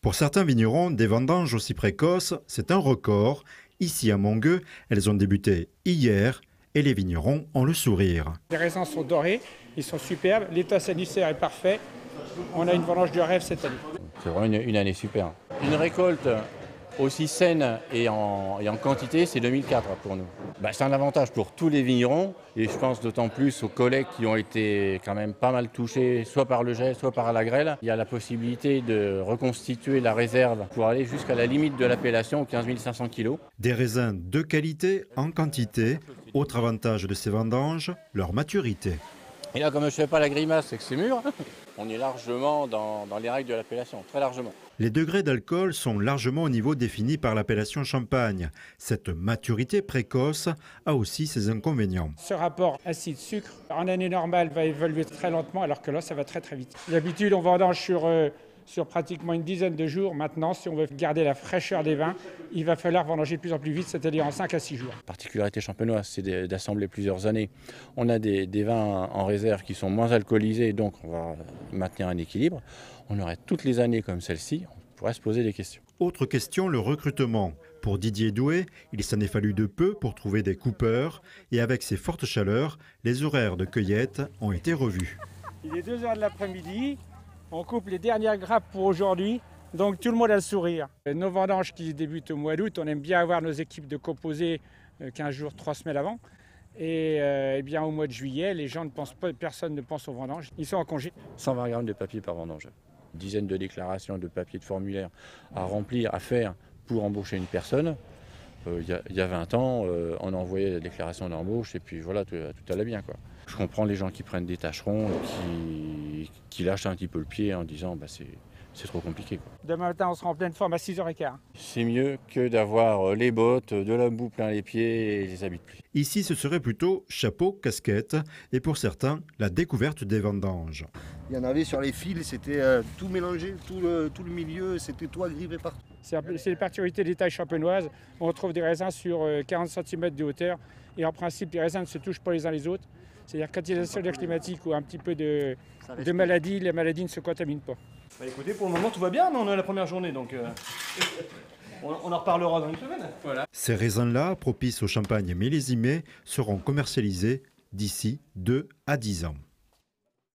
Pour certains vignerons, des vendanges aussi précoces, c'est un record. Ici à Mongueux, elles ont débuté hier et les vignerons ont le sourire. Les raisins sont dorés, ils sont superbes, l'état sanitaire est parfait. On a une vendange de rêve cette année. C'est vraiment une année super. Une récolte aussi saine et en quantité, c'est 2004 pour nous. C'est un avantage pour tous les vignerons et je pense d'autant plus aux collègues qui ont été quand même pas mal touchés, soit par le gel, soit par la grêle. Il y a la possibilité de reconstituer la réserve pour aller jusqu'à la limite de l'appellation, 15 500 kg. Des raisins de qualité en quantité. Autre avantage de ces vendanges, leur maturité. Et là, comme je ne fais pas la grimace, c'est que c'est mûr. On est largement dans les règles de l'appellation, très largement. Les degrés d'alcool sont largement au niveau défini par l'appellation Champagne. Cette maturité précoce a aussi ses inconvénients. Ce rapport acide-sucre, en année normale, va évoluer très lentement, alors que là, ça va très très vite. D'habitude, on vendange sur pratiquement une dizaine de jours. Maintenant, si on veut garder la fraîcheur des vins, il va falloir vendanger de plus en plus vite, c'est-à-dire en 5 à 6 jours. La particularité champenoise, c'est d'assembler plusieurs années. On a des vins en réserve qui sont moins alcoolisés, donc on va maintenir un équilibre. On aurait toutes les années comme celle-ci, on pourrait se poser des questions. Autre question, le recrutement. Pour Didier Doué, il s'en est fallu de peu pour trouver des coupeurs et avec ces fortes chaleurs, les horaires de cueillette ont été revus. Il est 2 h de l'après-midi. On coupe les dernières grappes pour aujourd'hui, donc tout le monde a le sourire. Nos vendanges qui débutent au mois d'août, on aime bien avoir nos équipes de composés 15 jours, 3 semaines avant. Et bien au mois de juillet, les gens ne pensent pas, personne ne pense aux vendanges, ils sont en congé. 120 grammes de papier par vendange, une dizaine de déclarations, de papiers, de formulaires à remplir, à faire pour embaucher une personne. Il y a 20 ans, on envoyait la déclaration d'embauche et puis voilà, tout allait bien, quoi. Je comprends les gens qui prennent des tâcherons, qui lâchent un petit peu le pied en disant c'est trop compliqué, quoi. Demain matin, on sera en pleine forme à 6h15. C'est mieux que d'avoir les bottes, de la boue plein les pieds et les habits de pluie. Ici, ce serait plutôt chapeau, casquette et pour certains, la découverte des vendanges. Il y en avait sur les fils, c'était tout mélangé, tout le milieu, c'était tout agrippé partout. C'est les particularités des tailles champenoises. On retrouve des raisins sur 40 cm de hauteur et en principe, les raisins ne se touchent pas les uns les autres. C'est-à-dire quand il y a des sols climatiques ou un petit peu de maladies, les maladies ne se contaminent pas. Écoutez, pour le moment tout va bien, on est à la première journée, donc on en reparlera dans une semaine. Voilà. Ces raisins-là, propices au champagne millésimé, seront commercialisés d'ici 2 à 10 ans.